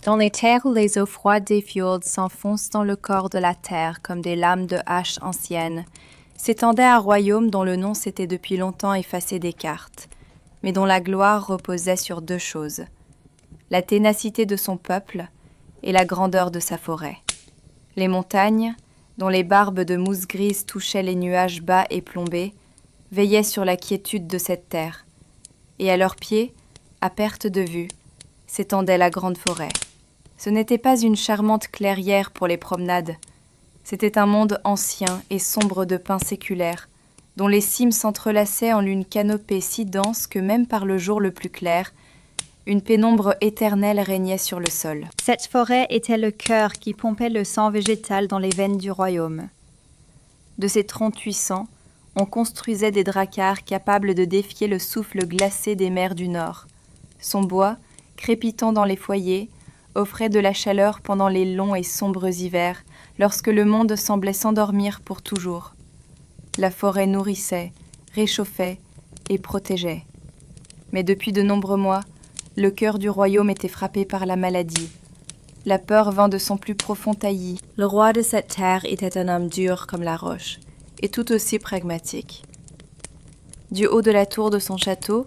Dans les terres où les eaux froides des fjords s'enfoncent dans le corps de la terre comme des lames de hache anciennes, s'étendait un royaume dont le nom s'était depuis longtemps effacé des cartes, mais dont la gloire reposait sur deux choses, la ténacité de son peuple et la grandeur de sa forêt. Les montagnes, dont les barbes de mousse grise touchaient les nuages bas et plombés, veillaient sur la quiétude de cette terre, et à leurs pieds, à perte de vue, s'étendait la grande forêt. Ce n'était pas une charmante clairière pour les promenades, c'était un monde ancien et sombre de pins séculaires, dont les cimes s'entrelaçaient en une canopée si dense que même par le jour le plus clair, une pénombre éternelle régnait sur le sol. Cette forêt était le cœur qui pompait le sang végétal dans les veines du royaume. De ces troncs puissants, on construisait des dracars capables de défier le souffle glacé des mers du Nord. Son bois, crépitant dans les foyers, offrait de la chaleur pendant les longs et sombres hivers, lorsque le monde semblait s'endormir pour toujours. La forêt nourrissait, réchauffait et protégeait. Mais depuis de nombreux mois, le cœur du royaume était frappé par la maladie. La peur vint de son plus profond taillis. Le roi de cette terre était un homme dur comme la roche, et tout aussi pragmatique. Du haut de la tour de son château,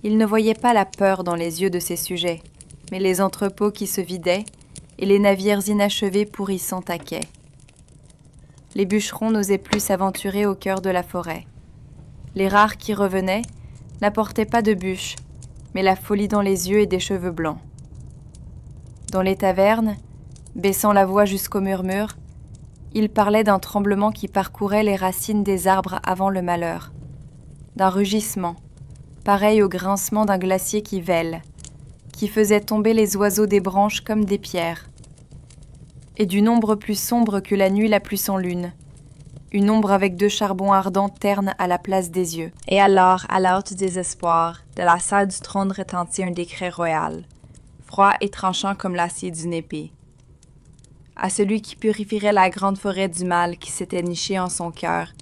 il ne voyait pas la peur dans les yeux de ses sujets, mais les entrepôts qui se vidaient et les navires inachevés pourrissant à quai. Les bûcherons n'osaient plus s'aventurer au cœur de la forêt. Les rares qui revenaient n'apportaient pas de bûches, mais la folie dans les yeux et des cheveux blancs. Dans les tavernes, baissant la voix jusqu'au murmure, il parlait d'un tremblement qui parcourait les racines des arbres avant le malheur, d'un rugissement, pareil au grincement d'un glacier qui vèle, qui faisait tomber les oiseaux des branches comme des pierres, et d'une ombre plus sombre que la nuit la plus sans lune, une ombre avec deux charbons ardents ternes à la place des yeux. Et alors, à l'heure du désespoir, de la salle du trône retentit un décret royal, froid et tranchant comme l'acier d'une épée. À celui qui purifierait la grande forêt du mal qui s'était nichée en son cœur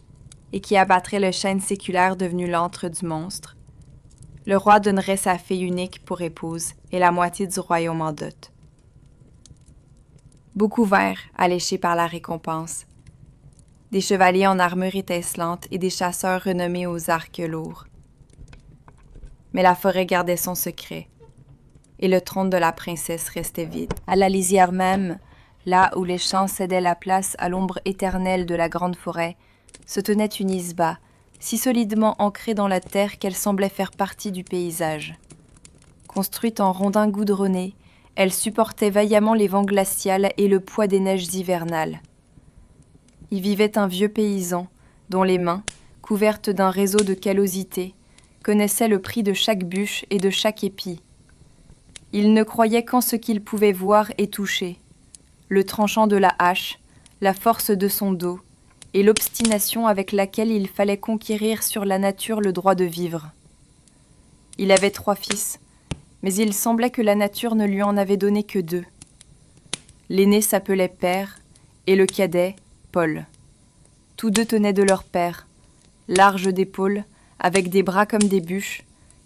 et qui abattrait le chêne séculaire devenu l'antre du monstre, le roi donnerait sa fille unique pour épouse et la moitié du royaume en dot. Beaucoup vinrent, alléchés par la récompense. Des chevaliers en armure étincelante et des chasseurs renommés aux arcs lourds. Mais la forêt gardait son secret, et le trône de la princesse restait vide. À la lisière même, là où les champs cédaient la place à l'ombre éternelle de la grande forêt, se tenait une isba, si solidement ancrée dans la terre qu'elle semblait faire partie du paysage. Construite en rondins goudronnés, elle supportait vaillamment les vents glacials et le poids des neiges hivernales. Y vivait un vieux paysan, dont les mains, couvertes d'un réseau de callosités, connaissaient le prix de chaque bûche et de chaque épi. Il ne croyait qu'en ce qu'il pouvait voir et toucher, le tranchant de la hache, la force de son dos, et l'obstination avec laquelle il fallait conquérir sur la nature le droit de vivre. Il avait 3 fils, mais il semblait que la nature ne lui en avait donné que 2. L'aîné s'appelait Père, et le cadet, Paul. Tous deux tenaient de leur père, larges d'épaules, avec des bras comme des bûches,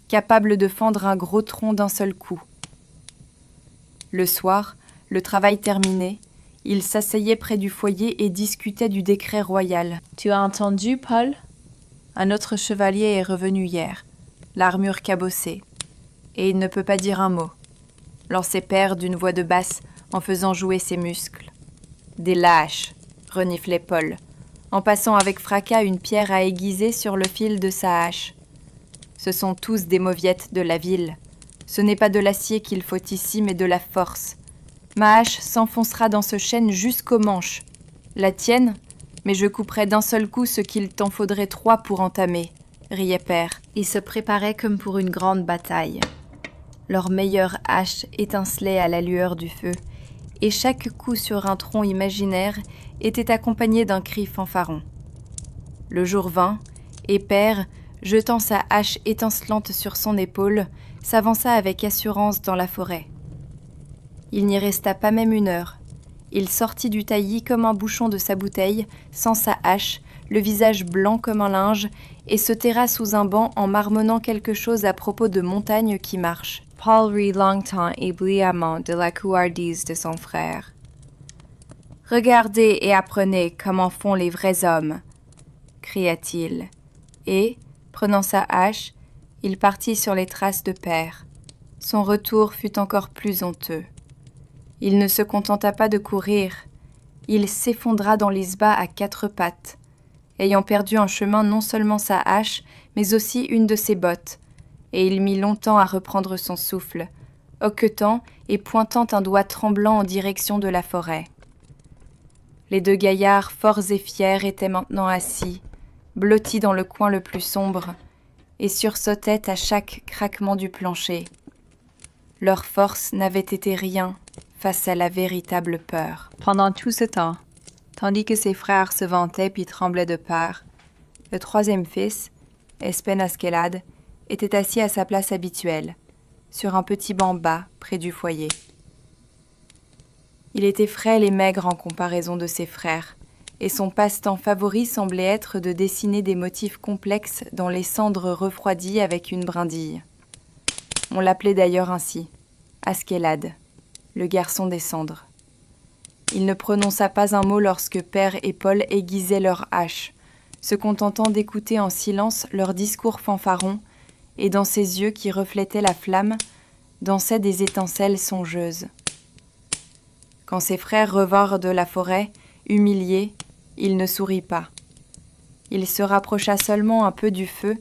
capables de fendre un gros tronc d'un seul coup. Le soir, le travail terminé, ils s'asseyaient près du foyer et discutaient du décret royal. « Tu as entendu, Paul ? Un autre chevalier est revenu hier, l'armure cabossée, et il ne peut pas dire un mot. » lançait Père d'une voix de basse en faisant jouer ses muscles. « Des lâches !» reniflait Paul, en passant avec fracas une pierre à aiguiser sur le fil de sa hache. « Ce sont tous des mauviettes de la ville. Ce n'est pas de l'acier qu'il faut ici, mais de la force. Ma hache s'enfoncera dans ce chêne jusqu'au manche. La tienne, mais je couperai d'un seul coup ce qu'il t'en faudrait 3 pour entamer, » riait Père. Ils se préparaient comme pour une grande bataille. Leur meilleure hache étincelait à la lueur du feu, et chaque coup sur un tronc imaginaire était accompagné d'un cri fanfaron. Le jour vint, et Père, jetant sa hache étincelante sur son épaule, s'avança avec assurance dans la forêt. Il n'y resta pas même 1 heure. Il sortit du taillis comme un bouchon de sa bouteille, sans sa hache, le visage blanc comme un linge, et se terra sous un banc en marmonnant quelque chose à propos de montagnes qui marchent. « Paul rit longtemps et bruyamment de la couardise de son frère. « Regardez et apprenez comment font les vrais hommes !» cria-t-il, et, prenant sa hache, il partit sur les traces de Père. Son retour fut encore plus honteux. Il ne se contenta pas de courir, il s'effondra dans l'Isba à quatre pattes, ayant perdu en chemin non seulement sa hache, mais aussi une de ses bottes, et il mit longtemps à reprendre son souffle, hoquetant et pointant un doigt tremblant en direction de la forêt. Les deux gaillards, forts et fiers, étaient maintenant assis, blottis dans le coin le plus sombre, et sursautaient à chaque craquement du plancher. Leur force n'avait été rien face à la véritable peur. Pendant tout ce temps, tandis que ses frères se vantaient puis tremblaient de peur, le troisième fils, Espen-Askelad, était assis à sa place habituelle, sur un petit banc bas près du foyer. Il était frêle et maigre en comparaison de ses frères, et son passe-temps favori semblait être de dessiner des motifs complexes dans les cendres refroidies avec une brindille. On l'appelait d'ailleurs ainsi, Askelad, le garçon des cendres. Il ne prononça pas un mot lorsque Père et Paul aiguisaient leurs haches, se contentant d'écouter en silence leurs discours fanfarons, et dans ses yeux qui reflétaient la flamme, dansaient des étincelles songeuses. Quand ses frères revinrent de la forêt, humiliés, il ne sourit pas. Il se rapprocha seulement un peu du feu,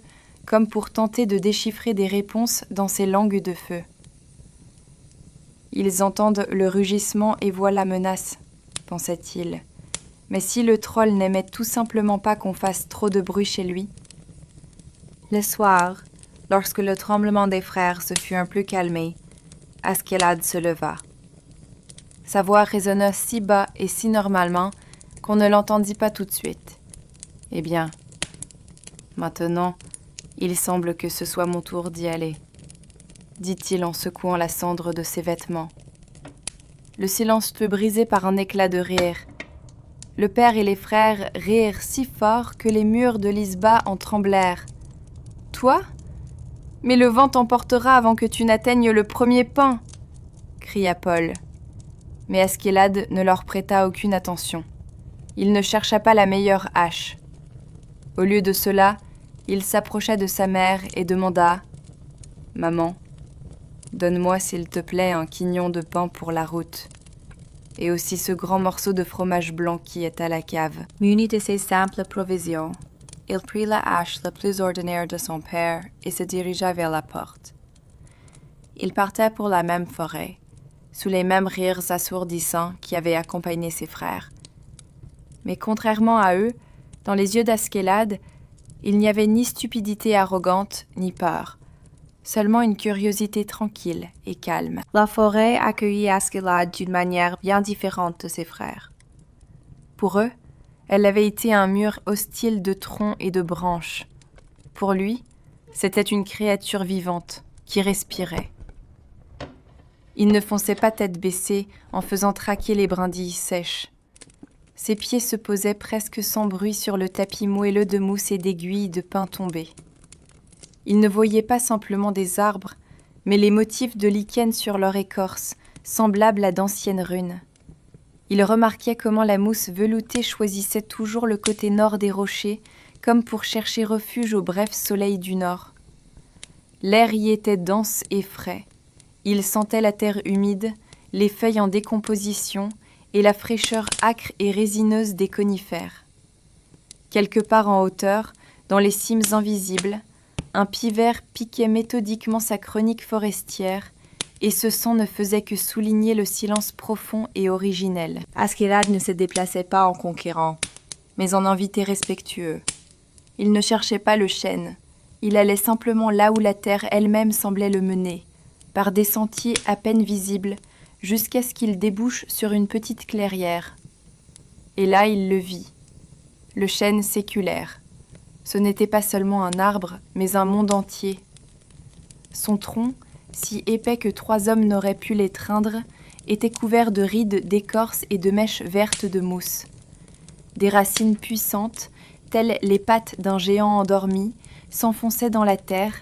comme pour tenter de déchiffrer des réponses dans ces langues de feu. Ils entendent le rugissement et voient la menace, pensait-il. Mais si le troll n'aimait tout simplement pas qu'on fasse trop de bruit chez lui? Le soir, lorsque le tremblement des frères se fut un peu calmé, Askelad se leva. Sa voix résonna si bas et si normalement qu'on ne l'entendit pas tout de suite. « Eh bien, maintenant, il semble que ce soit mon tour d'y aller, » dit-il en secouant la cendre de ses vêtements. Le silence fut brisé par un éclat de rire. Le père et les frères rirent si fort que les murs de l'Isba en tremblèrent. « Toi ? Mais le vent t'emportera avant que tu n'atteignes le premier pain !» cria Paul. Mais Askelad ne leur prêta aucune attention. Il ne chercha pas la meilleure hache. Au lieu de cela, il s'approcha de sa mère et demanda « Maman, donne-moi s'il te plaît un quignon de pain pour la route, et aussi ce grand morceau de fromage blanc qui est à la cave. » Muni de ces simples provisions, il prit la hache la plus ordinaire de son père et se dirigea vers la porte. Il partait pour la même forêt, sous les mêmes rires assourdissants qui avaient accompagné ses frères. Mais contrairement à eux, dans les yeux d'Askelad, il n'y avait ni stupidité arrogante, ni peur, seulement une curiosité tranquille et calme. La forêt accueillit Askelad d'une manière bien différente de ses frères. Pour eux, elle avait été un mur hostile de troncs et de branches. Pour lui, c'était une créature vivante qui respirait. Il ne fonçait pas tête baissée en faisant traquer les brindilles sèches. Ses pieds se posaient presque sans bruit sur le tapis moelleux de mousse et d'aiguilles de pin tombé. Il ne voyait pas simplement des arbres, mais les motifs de lichen sur leur écorce, semblables à d'anciennes runes. Il remarquait comment la mousse veloutée choisissait toujours le côté nord des rochers, comme pour chercher refuge au bref soleil du nord. L'air y était dense et frais. Il sentait la terre humide, les feuilles en décomposition et la fraîcheur âcre et résineuse des conifères. Quelque part en hauteur, dans les cimes invisibles, un pivert piquait méthodiquement sa chronique forestière, et ce son ne faisait que souligner le silence profond et originel. Askelad ne se déplaçait pas en conquérant, mais en invité respectueux. Il ne cherchait pas le chêne, il allait simplement là où la terre elle-même semblait le mener, par des sentiers à peine visibles, jusqu'à ce qu'il débouche sur une petite clairière. Et là, il le vit, le chêne séculaire. Ce n'était pas seulement un arbre, mais un monde entier. Son tronc, si épais que 3 hommes n'auraient pu l'étreindre, était couvert de rides d'écorce et de mèches vertes de mousse. Des racines puissantes, telles les pattes d'un géant endormi, s'enfonçaient dans la terre,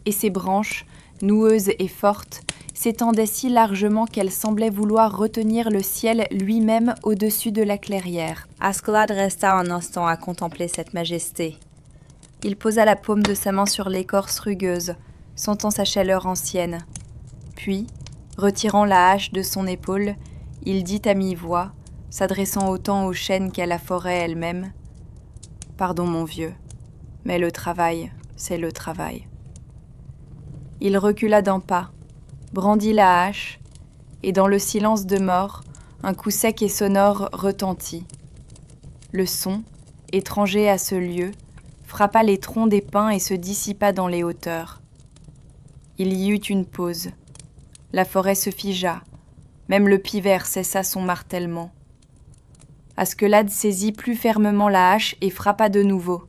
et ses branches, noueuse et forte, s'étendait si largement qu'elle semblait vouloir retenir le ciel lui-même au-dessus de la clairière. Askeladd resta un instant à contempler cette majesté. Il posa la paume de sa main sur l'écorce rugueuse, sentant sa chaleur ancienne. Puis, retirant la hache de son épaule, il dit à mi-voix, s'adressant autant au chêne qu'à la forêt elle-même, « Pardon mon vieux, mais le travail, c'est le travail. » Il recula d'un pas, brandit la hache, et dans le silence de mort, un coup sec et sonore retentit. Le son, étranger à ce lieu, frappa les troncs des pins et se dissipa dans les hauteurs. Il y eut une pause. La forêt se figea. Même le pivert cessa son martèlement. Askeladd saisit plus fermement la hache et frappa de nouveau.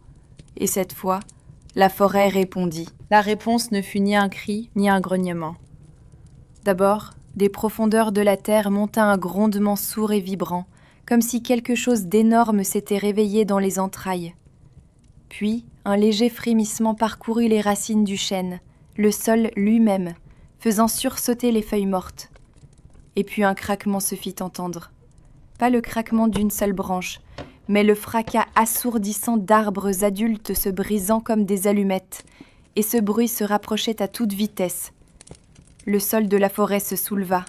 Et cette fois, la forêt répondit. La réponse ne fut ni un cri, ni un grognement. D'abord, des profondeurs de la terre monta un grondement sourd et vibrant, comme si quelque chose d'énorme s'était réveillé dans les entrailles. Puis, un léger frémissement parcourut les racines du chêne, le sol lui-même, faisant sursauter les feuilles mortes. Et puis un craquement se fit entendre. Pas le craquement d'une seule branche, mais le fracas assourdissant d'arbres adultes se brisant comme des allumettes, et ce bruit se rapprochait à toute vitesse. Le sol de la forêt se souleva,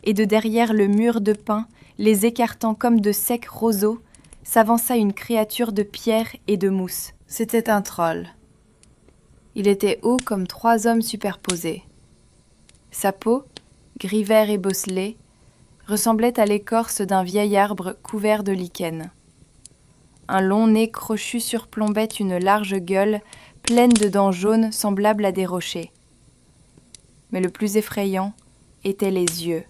et de derrière le mur de pins, les écartant comme de secs roseaux, s'avança une créature de pierre et de mousse. C'était un troll. Il était haut comme 3 hommes superposés. Sa peau, gris vert et bosselée, ressemblait à l'écorce d'un vieil arbre couvert de lichen. Un long nez crochu surplombait une large gueule pleine de dents jaunes semblables à des rochers. Mais le plus effrayant étaient les yeux.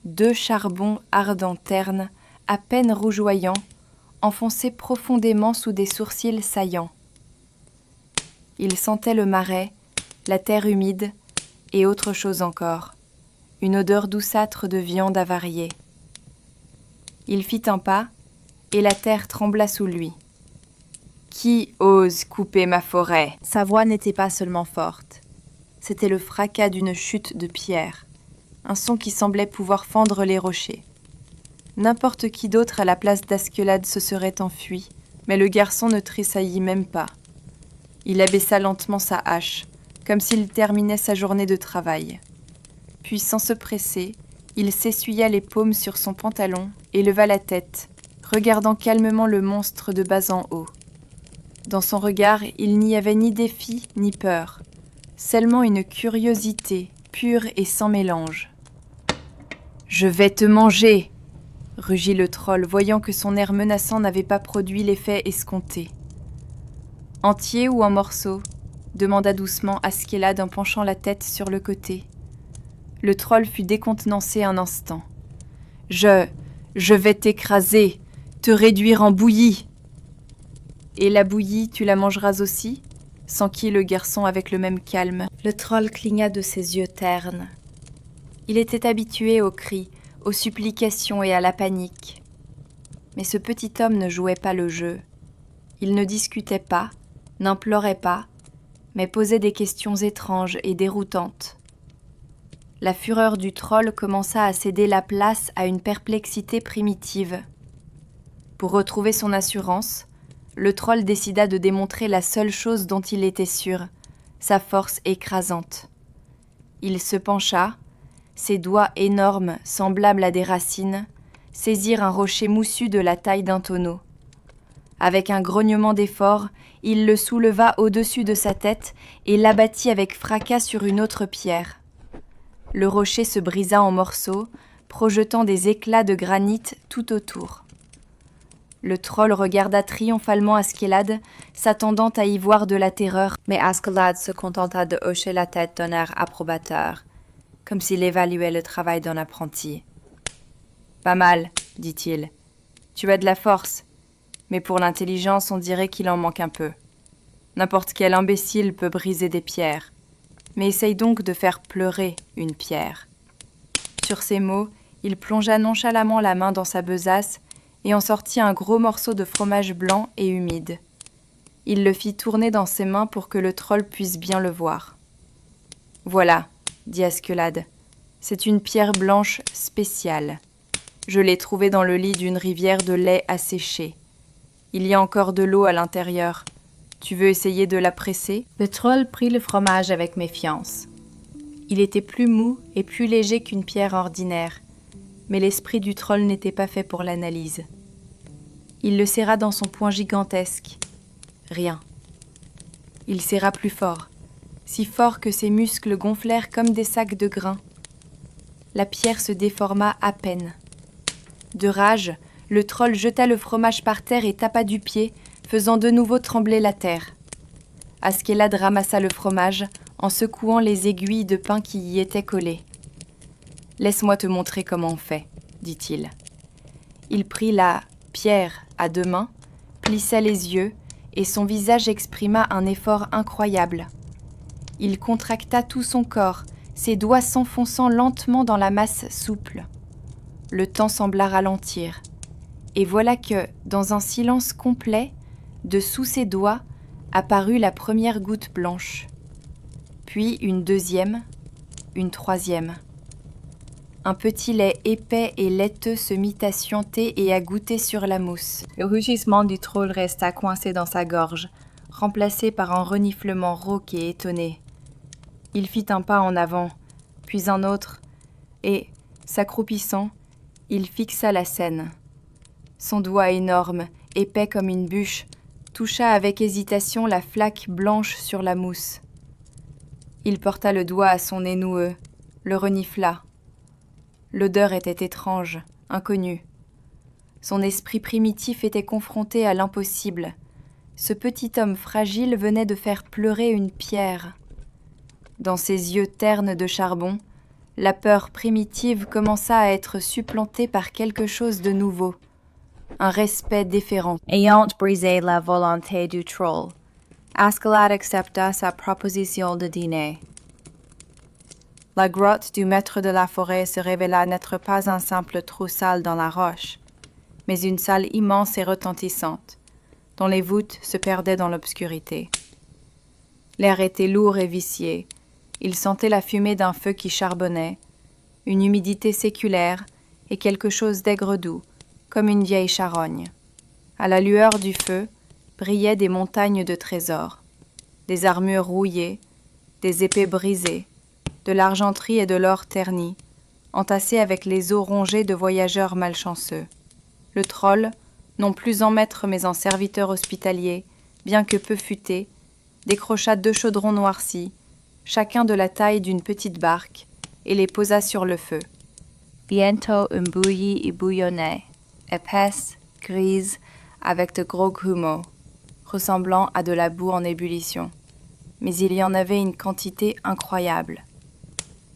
2 charbons ardents ternes, à peine rougeoyants, enfoncés profondément sous des sourcils saillants. Il sentait le marais, la terre humide et autre chose encore, une odeur douceâtre de viande avariée. Il fit un pas, et la terre trembla sous lui. « Qui ose couper ma forêt ?» Sa voix n'était pas seulement forte, c'était le fracas d'une chute de pierre, un son qui semblait pouvoir fendre les rochers. N'importe qui d'autre à la place d'Askeladd se serait enfui, mais le garçon ne tressaillit même pas. Il abaissa lentement sa hache, comme s'il terminait sa journée de travail. Puis, sans se presser, il s'essuya les paumes sur son pantalon et leva la tête, regardant calmement le monstre de bas en haut. Dans son regard, il n'y avait ni défi ni peur, seulement une curiosité pure et sans mélange. « Je vais te manger !» rugit le troll, voyant que son air menaçant n'avait pas produit l'effet escompté. « Entier ou en morceaux ?» demanda doucement Askeladd en penchant la tête sur le côté. Le troll fut décontenancé un instant. « Je vais t'écraser, te réduire en bouillie !»« Et la bouillie, tu la mangeras aussi ?» s'enquit le garçon avec le même calme. Le troll cligna de ses yeux ternes. Il était habitué aux cris, aux supplications et à la panique. Mais ce petit homme ne jouait pas le jeu. Il ne discutait pas, n'implorait pas, mais posait des questions étranges et déroutantes. La fureur du troll commença à céder la place à une perplexité primitive. Pour retrouver son assurance, le troll décida de démontrer la seule chose dont il était sûr, sa force écrasante. Il se pencha, ses doigts énormes, semblables à des racines, saisirent un rocher moussu de la taille d'un tonneau. Avec un grognement d'effort, il le souleva au-dessus de sa tête et l'abattit avec fracas sur une autre pierre. Le rocher se brisa en morceaux, projetant des éclats de granit tout autour. Le troll regarda triomphalement Askeladd, s'attendant à y voir de la terreur, mais Askeladd se contenta de hocher la tête d'un air approbateur, comme s'il évaluait le travail d'un apprenti. « Pas mal, dit-il. Tu as de la force, mais pour l'intelligence, on dirait qu'il en manque un peu. N'importe quel imbécile peut briser des pierres, mais essaye donc de faire pleurer une pierre. » Sur ces mots, il plongea nonchalamment la main dans sa besace et en sortit un gros morceau de fromage blanc et humide. Il le fit tourner dans ses mains pour que le troll puisse bien le voir. Voilà, dit Askelad. C'est une pierre blanche spéciale. Je l'ai trouvée dans le lit d'une rivière de lait asséché. Il y a encore de l'eau à l'intérieur. Tu veux essayer de la presser ? Le troll prit le fromage avec méfiance. Il était plus mou et plus léger qu'une pierre ordinaire, mais l'esprit du troll n'était pas fait pour l'analyse. Il le serra dans son poing gigantesque. Rien. Il serra plus fort, si fort que ses muscles gonflèrent comme des sacs de grains. La pierre se déforma à peine. De rage, le troll jeta le fromage par terre et tapa du pied, faisant de nouveau trembler la terre. Askelad ramassa le fromage en secouant les aiguilles de pain qui y étaient collées. « Laisse-moi te montrer comment on fait, » dit-il. Il prit la pierre à deux mains, plissa les yeux, et son visage exprima un effort incroyable. Il contracta tout son corps, ses doigts s'enfonçant lentement dans la masse souple. Le temps sembla ralentir, et voilà que, dans un silence complet, de sous ses doigts apparut la première goutte blanche, puis une deuxième, une troisième. Un petit lait épais et laiteux se mit à suinter et à goûter sur la mousse. Le rugissement du troll resta coincé dans sa gorge, remplacé par un reniflement rauque et étonné. Il fit un pas en avant, puis un autre, et, s'accroupissant, il fixa la scène. Son doigt énorme, épais comme une bûche, toucha avec hésitation la flaque blanche sur la mousse. Il porta le doigt à son nez noueux, le renifla. L'odeur était étrange, inconnue. Son esprit primitif était confronté à l'impossible. Ce petit homme fragile venait de faire pleurer une pierre. Dans ses yeux ternes de charbon, la peur primitive commença à être supplantée par quelque chose de nouveau, un respect déférent. Ayant brisé la volonté du troll, Askelad accepta sa proposition de dîner. La grotte du maître de la forêt se révéla n'être pas un simple trou sale dans la roche, mais une salle immense et retentissante, dont les voûtes se perdaient dans l'obscurité. L'air était lourd et vicié. Il sentait la fumée d'un feu qui charbonnait, une humidité séculaire et quelque chose d'aigre doux, comme une vieille charogne. À la lueur du feu brillaient des montagnes de trésors, des armures rouillées, des épées brisées, de l'argenterie et de l'or terni, entassés avec les os rongés de voyageurs malchanceux. Le troll, non plus en maître mais en serviteur hospitalier, bien que peu futé, décrocha 2 chaudrons noircis, chacun de la taille d'une petite barque, et les posa sur le feu. Bientôt une bouillie y bouillonnait, épaisse, grise, avec de gros grumeaux, ressemblant à de la boue en ébullition. Mais il y en avait une quantité incroyable.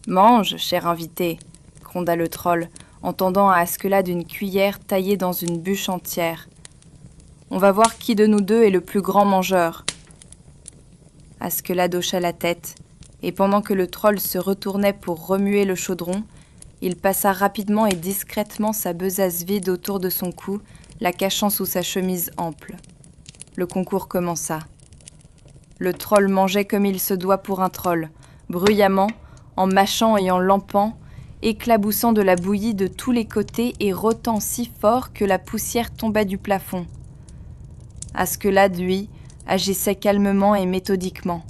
« Mange, cher invité !» gronda le troll, en tendant à Askelad une cuillère taillée dans une bûche entière. « On va voir qui de nous deux est le plus grand mangeur. » Askelad hocha la tête, et pendant que le troll se retournait pour remuer le chaudron, il passa rapidement et discrètement sa besace vide autour de son cou, la cachant sous sa chemise ample. Le concours commença. Le troll mangeait comme il se doit pour un troll, bruyamment, en mâchant et en lampant, éclaboussant de la bouillie de tous les côtés et rôtant si fort que la poussière tombait du plafond. Askelad, lui, agissait calmement et méthodiquement.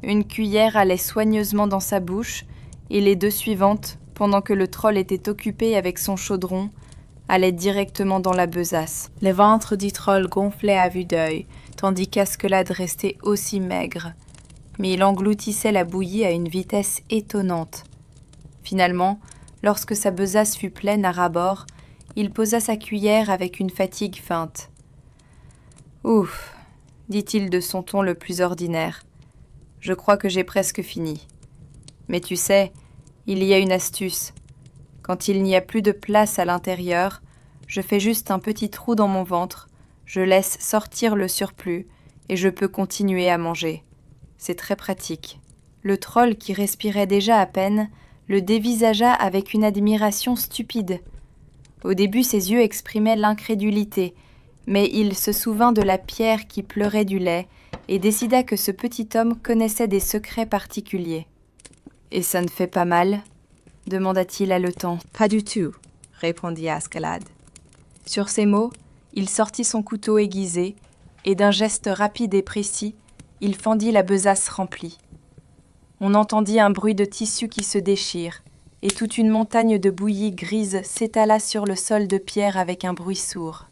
Une cuillère allait soigneusement dans sa bouche, et les 2 suivantes, pendant que le troll était occupé avec son chaudron, allaient directement dans la besace. Le ventre du troll gonflait à vue d'œil, tandis qu'Askelad restait aussi maigre. Mais il engloutissait la bouillie à une vitesse étonnante. Finalement, lorsque sa besace fut pleine à ras-bord, il posa sa cuillère avec une fatigue feinte. « Ouf !» dit-il de son ton le plus ordinaire. « Je crois que j'ai presque fini. Mais tu sais, il y a une astuce. Quand il n'y a plus de place à l'intérieur, je fais juste un petit trou dans mon ventre, je laisse sortir le surplus et je peux continuer à manger. C'est très pratique. » Le troll, qui respirait déjà à peine, le dévisagea avec une admiration stupide. Au début, ses yeux exprimaient l'incrédulité, mais il se souvint de la pierre qui pleurait du lait et décida que ce petit homme connaissait des secrets particuliers. « Et ça ne fait pas mal ?» demanda-t-il haletant. « Pas du tout », répondit Askeladd. Sur ces mots, il sortit son couteau aiguisé, et d'un geste rapide et précis, il fendit la besace remplie. On entendit un bruit de tissu qui se déchire, et toute une montagne de bouillie grise s'étala sur le sol de pierre avec un bruit sourd.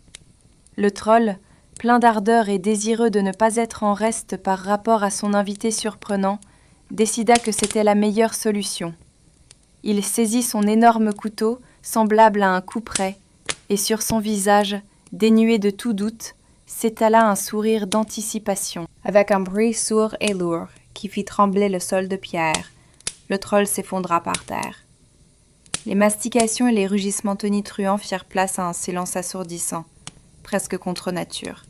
Le troll, plein d'ardeur et désireux de ne pas être en reste par rapport à son invité surprenant, décida que c'était la meilleure solution. Il saisit son énorme couteau, semblable à un couperet, et sur son visage, dénué de tout doute, s'étala un sourire d'anticipation. Avec un bruit sourd et lourd, qui fit trembler le sol de pierre, le troll s'effondra par terre. Les mastications et les rugissements tonitruants firent place à un silence assourdissant, presque contre nature.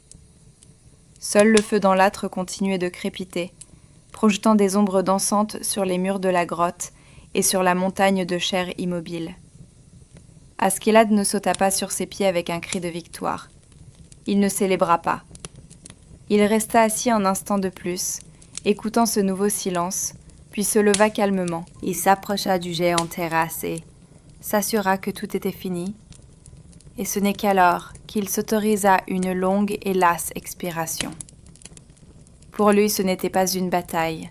Seul le feu dans l'âtre continuait de crépiter, projetant des ombres dansantes sur les murs de la grotte et sur la montagne de chair immobile. Askeladd ne sauta pas sur ses pieds avec un cri de victoire. Il ne célébra pas. Il resta assis un instant de plus, écoutant ce nouveau silence, puis se leva calmement. Il s'approcha du géant terrassé, s'assura que tout était fini, et ce n'est qu'alors qu'il s'autorisa une longue et lasse expiration. Pour lui, ce n'était pas une bataille,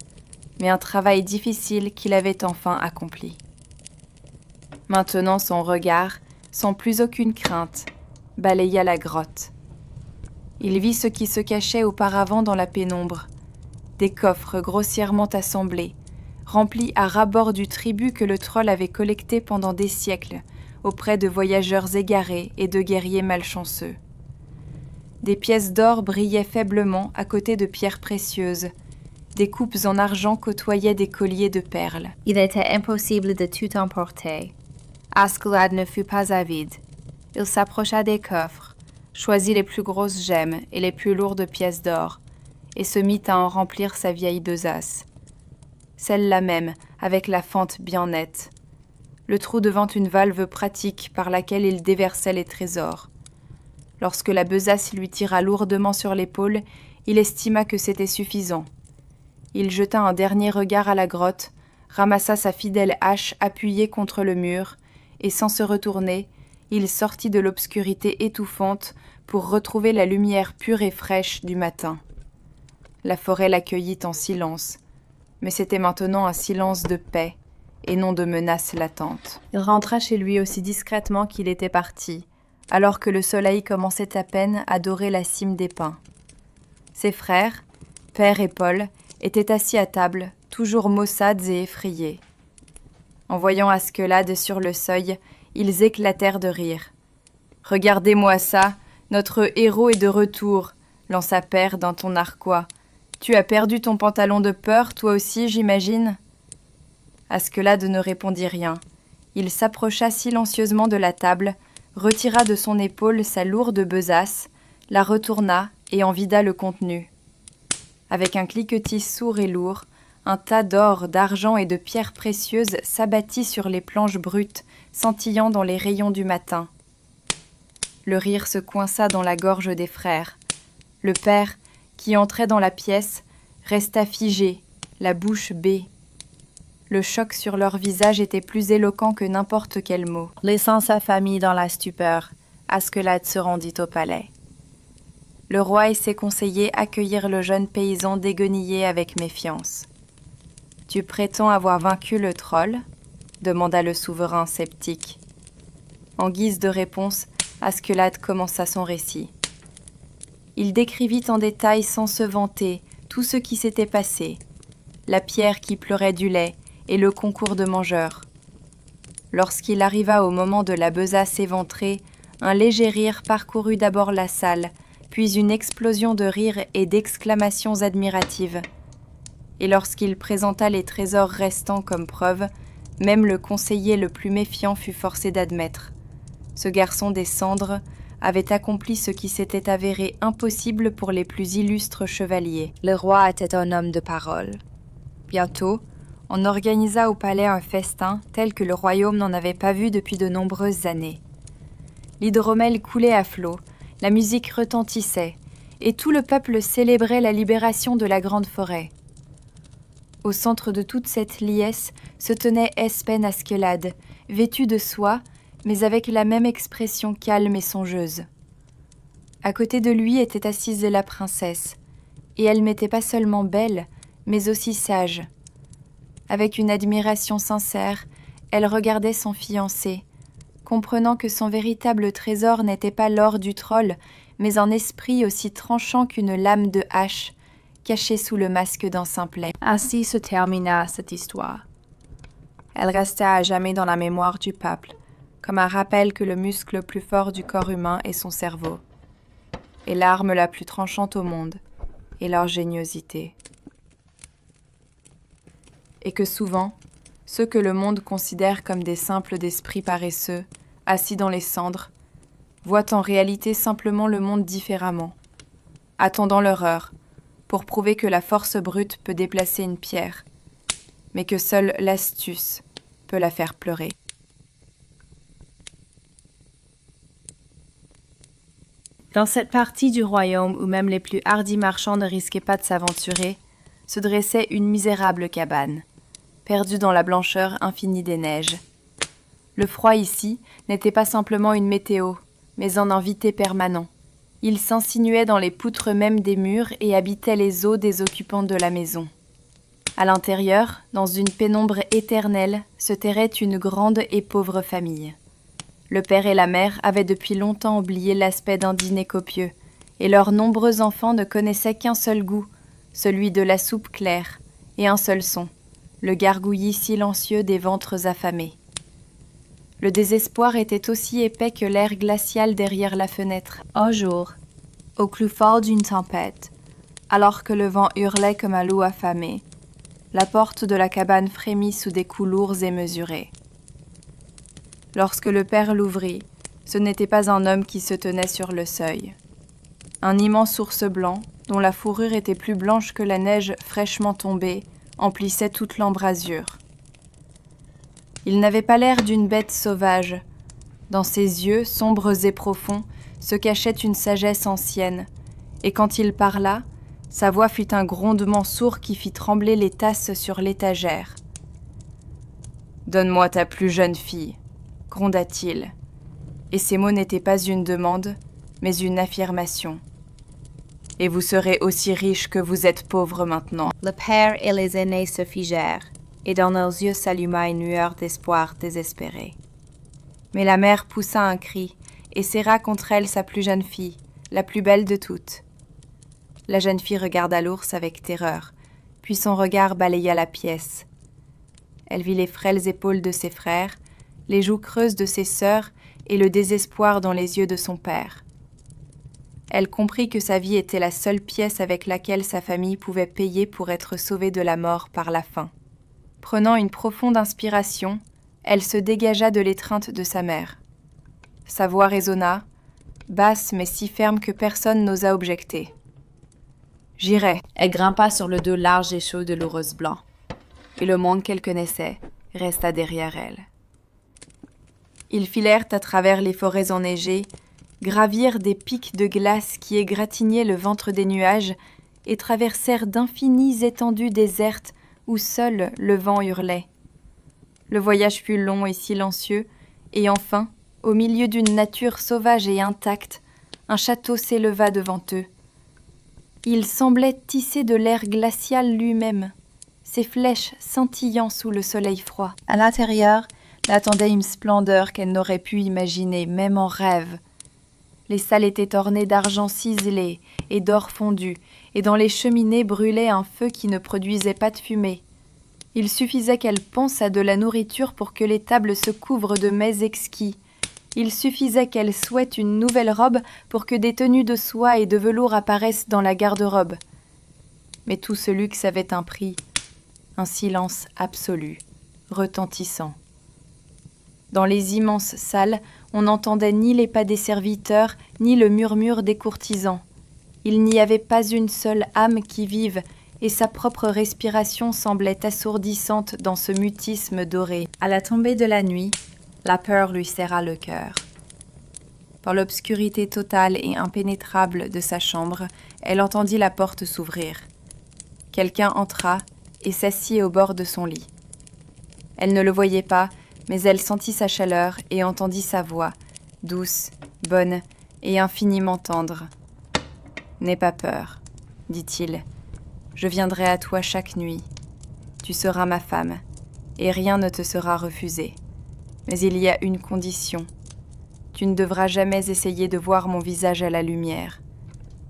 mais un travail difficile qu'il avait enfin accompli. Maintenant, son regard, sans plus aucune crainte, balaya la grotte. Il vit ce qui se cachait auparavant dans la pénombre, des coffres grossièrement assemblés, remplis à ras-bord du tribut que le troll avait collecté pendant des siècles auprès de voyageurs égarés et de guerriers malchanceux. Des pièces d'or brillaient faiblement à côté de pierres précieuses. Des coupes en argent côtoyaient des colliers de perles. Il était impossible de tout emporter. Askeladd ne fut pas avide. Il s'approcha des coffres, choisit les plus grosses gemmes et les plus lourdes pièces d'or, et se mit à en remplir sa vieille besace. Celle-là même, avec la fente bien nette. Le trou devint une valve pratique par laquelle il déversait les trésors. Lorsque la besace lui tira lourdement sur l'épaule, il estima que c'était suffisant. Il jeta un dernier regard à la grotte, ramassa sa fidèle hache appuyée contre le mur, et sans se retourner, il sortit de l'obscurité étouffante pour retrouver la lumière pure et fraîche du matin. La forêt l'accueillit en silence, mais c'était maintenant un silence de paix et non de menace latente. Il rentra chez lui aussi discrètement qu'il était parti, alors que le soleil commençait à peine à dorer la cime des pins. Ses frères, Père et Paul, étaient assis à table, toujours maussades et effrayés. En voyant Askeladd sur le seuil, ils éclatèrent de rire. « Regardez-moi ça, notre héros est de retour !» lança Père d'un ton narquois. « Tu as perdu ton pantalon de peur, toi aussi, j'imagine ?» Askeladd ne répondit rien. Il s'approcha silencieusement de la table, retira de son épaule sa lourde besace, la retourna et en vida le contenu. Avec un cliquetis sourd et lourd, un tas d'or, d'argent et de pierres précieuses s'abattit sur les planches brutes, scintillant dans les rayons du matin. Le rire se coinça dans la gorge des frères. Le père, qui entrait dans la pièce, resta figé, la bouche bée. Le choc sur leur visage était plus éloquent que n'importe quel mot. Laissant sa famille dans la stupeur, Askeladd se rendit au palais. Le roi et ses conseillers accueillirent le jeune paysan déguenillé avec méfiance. « Tu prétends avoir vaincu le troll ?» demanda le souverain sceptique. En guise de réponse, Askeladd commença son récit. Il décrivit en détail sans se vanter tout ce qui s'était passé, la pierre qui pleurait du lait et le concours de mangeurs. Lorsqu'il arriva au moment de la besace éventrée, un léger rire parcourut d'abord la salle, puis une explosion de rires et d'exclamations admiratives. Et lorsqu'il présenta les trésors restants comme preuve, même le conseiller le plus méfiant fut forcé d'admettre. Ce garçon des cendres avait accompli ce qui s'était avéré impossible pour les plus illustres chevaliers. Le roi était un homme de parole. Bientôt, on organisa au palais un festin tel que le royaume n'en avait pas vu depuis de nombreuses années. L'hydromel coulait à flots, la musique retentissait, et tout le peuple célébrait la libération de la grande forêt. Au centre de toute cette liesse se tenait Espen Askeladd, vêtu de soie, mais avec la même expression calme et songeuse. À côté de lui était assise la princesse, et elle n'était pas seulement belle, mais aussi sage. Avec une admiration sincère, elle regardait son fiancé, comprenant que son véritable trésor n'était pas l'or du troll, mais un esprit aussi tranchant qu'une lame de hache, caché sous le masque d'un simplet. Ainsi se termina cette histoire. Elle resta à jamais dans la mémoire du peuple, comme un rappel que le muscle le plus fort du corps humain est son cerveau, et l'arme la plus tranchante au monde est l'ingéniosité. Et que souvent, ceux que le monde considère comme des simples d'esprit paresseux, assis dans les cendres, voient en réalité simplement le monde différemment, attendant leur heure, pour prouver que la force brute peut déplacer une pierre, mais que seule l'astuce peut la faire pleurer. Dans cette partie du royaume où même les plus hardis marchands ne risquaient pas de s'aventurer, se dressait une misérable cabane, perdue dans la blancheur infinie des neiges. Le froid ici n'était pas simplement une météo, mais un invité permanent. Il s'insinuait dans les poutres mêmes des murs et habitait les os des occupants de la maison. À l'intérieur, dans une pénombre éternelle, se terrait une grande et pauvre famille. Le père et la mère avaient depuis longtemps oublié l'aspect d'un dîner copieux, et leurs nombreux enfants ne connaissaient qu'un seul goût, celui de la soupe claire, et un seul son, le gargouillis silencieux des ventres affamés. Le désespoir était aussi épais que l'air glacial derrière la fenêtre. Un jour, au plus fort d'une tempête, alors que le vent hurlait comme un loup affamé, la porte de la cabane frémit sous des coups lourds et mesurés. Lorsque le père l'ouvrit, ce n'était pas un homme qui se tenait sur le seuil. Un immense ours blanc, dont la fourrure était plus blanche que la neige fraîchement tombée, emplissait toute l'embrasure. Il n'avait pas l'air d'une bête sauvage. Dans ses yeux, sombres et profonds, se cachait une sagesse ancienne, et quand il parla, sa voix fut un grondement sourd qui fit trembler les tasses sur l'étagère. « Donne-moi ta plus jeune fille », gronda-t-il, et ces mots n'étaient pas une demande, mais une affirmation. « Et vous serez aussi riche que vous êtes pauvre maintenant. » Le père et les aînés se figèrent, et dans leurs yeux s'alluma une lueur d'espoir désespéré. Mais la mère poussa un cri, et serra contre elle sa plus jeune fille, la plus belle de toutes. La jeune fille regarda l'ours avec terreur, puis son regard balaya la pièce. Elle vit les frêles épaules de ses frères, les joues creuses de ses sœurs et le désespoir dans les yeux de son père. Elle comprit que sa vie était la seule pièce avec laquelle sa famille pouvait payer pour être sauvée de la mort par la faim. Prenant une profonde inspiration, elle se dégagea de l'étreinte de sa mère. Sa voix résonna, basse mais si ferme que personne n'osa objecter. « J'irai. » Elle grimpa sur le dos large et chaud de l'ours blanc, et le monde qu'elle connaissait resta derrière elle. Ils filèrent à travers les forêts enneigées, gravirent des pics de glace qui égratignaient le ventre des nuages et traversèrent d'infinies étendues désertes où seul le vent hurlait. Le voyage fut long et silencieux, et enfin, au milieu d'une nature sauvage et intacte, un château s'éleva devant eux. Il semblait tisser de l'air glacial lui-même, ses flèches scintillant sous le soleil froid. À l'intérieur, l'attendait une splendeur qu'elle n'aurait pu imaginer, même en rêve. Les salles étaient ornées d'argent ciselé et d'or fondu, et dans les cheminées brûlait un feu qui ne produisait pas de fumée. Il suffisait qu'elle pense à de la nourriture pour que les tables se couvrent de mets exquis. Il suffisait qu'elle souhaite une nouvelle robe pour que des tenues de soie et de velours apparaissent dans la garde-robe. Mais tout ce luxe avait un prix, un silence absolu, retentissant. Dans les immenses salles, on n'entendait ni les pas des serviteurs, ni le murmure des courtisans. Il n'y avait pas une seule âme qui vive, et sa propre respiration semblait assourdissante dans ce mutisme doré. À la tombée de la nuit, la peur lui serra le cœur. Par l'obscurité totale et impénétrable de sa chambre, elle entendit la porte s'ouvrir. Quelqu'un entra et s'assit au bord de son lit. Elle ne le voyait pas, mais elle sentit sa chaleur et entendit sa voix, douce, bonne et infiniment tendre. « N'aie pas peur, dit-il. Je viendrai à toi chaque nuit. Tu seras ma femme, et rien ne te sera refusé. Mais il y a une condition. Tu ne devras jamais essayer de voir mon visage à la lumière.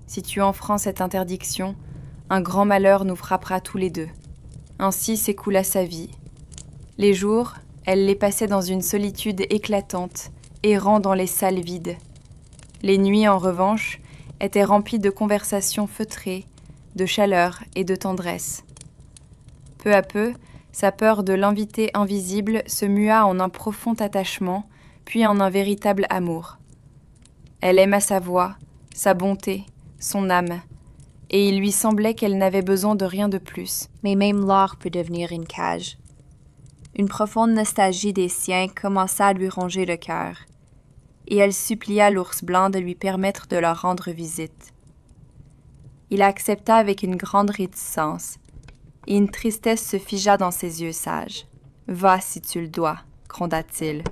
Si tu enfreins cette interdiction, un grand malheur nous frappera tous les deux. » Ainsi s'écoula sa vie. Les jours, elle les passait dans une solitude éclatante, errant dans les salles vides. Les nuits, en revanche, étaient remplies de conversations feutrées, de chaleur et de tendresse. Peu à peu, sa peur de l'invité invisible se mua en un profond attachement, puis en un véritable amour. Elle aima sa voix, sa bonté, son âme, et il lui semblait qu'elle n'avait besoin de rien de plus. Mais même l'or peut devenir une cage. Une profonde nostalgie des siens commença à lui ronger le cœur, et elle supplia l'ours blanc de lui permettre de leur rendre visite. Il accepta avec une grande réticence, et une tristesse se figea dans ses yeux sages. « Va si tu le dois, gronda-t-il,